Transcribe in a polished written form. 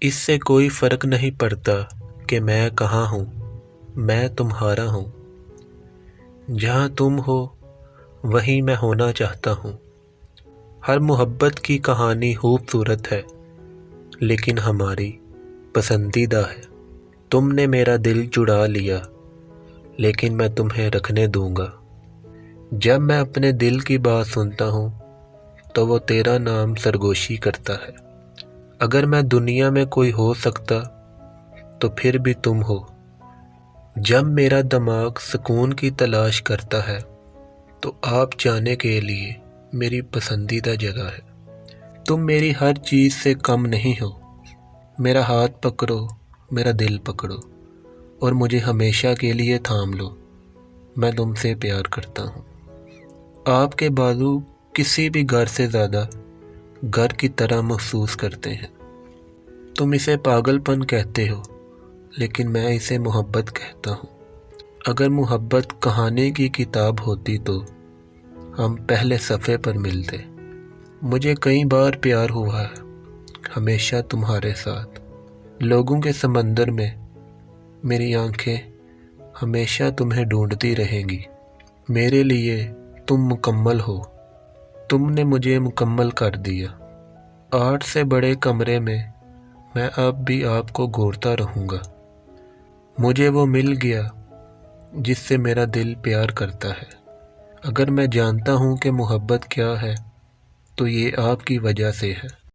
اس سے کوئی فرق نہیں پڑتا کہ میں کہاں ہوں، میں تمہارا ہوں۔ جہاں تم ہو وہیں میں ہونا چاہتا ہوں۔ ہر محبت کی کہانی خوبصورت ہے، لیکن ہماری پسندیدہ ہے۔ تم نے میرا دل چڑا لیا، لیکن میں تمہیں رکھنے دوں گا۔ جب میں اپنے دل کی بات سنتا ہوں تو وہ تیرا نام سرگوشی کرتا ہے۔ اگر میں دنیا میں کوئی ہو سکتا تو پھر بھی تم ہو۔ جب میرا دماغ سکون کی تلاش کرتا ہے تو آپ جانے کے لیے میری پسندیدہ جگہ ہے۔ تم میری ہر چیز سے کم نہیں ہو۔ میرا ہاتھ پکڑو، میرا دل پکڑو اور مجھے ہمیشہ کے لیے تھام لو۔ میں تم سے پیار کرتا ہوں۔ آپ کے بازو کسی بھی گھر سے زیادہ گھر کی طرح محسوس کرتے ہیں۔ تم اسے پاگل پن کہتے ہو، لیکن میں اسے محبت کہتا ہوں۔ اگر محبت کہانی کی کتاب ہوتی تو ہم پہلے صفحے پر ملتے۔ مجھے کئی بار پیار ہوا ہے، ہمیشہ تمہارے ساتھ۔ لوگوں کے سمندر میں میری آنکھیں ہمیشہ تمہیں ڈھونڈتی رہیں گی۔ میرے لیے تم مکمل ہو۔ تم نے مجھے مکمل کر دیا۔ 8 سے بڑے کمرے میں میں اب بھی آپ کو گھورتا رہوں گا۔ مجھے وہ مل گیا جس سے میرا دل پیار کرتا ہے۔ اگر میں جانتا ہوں کہ محبت کیا ہے تو یہ آپ کی وجہ سے ہے۔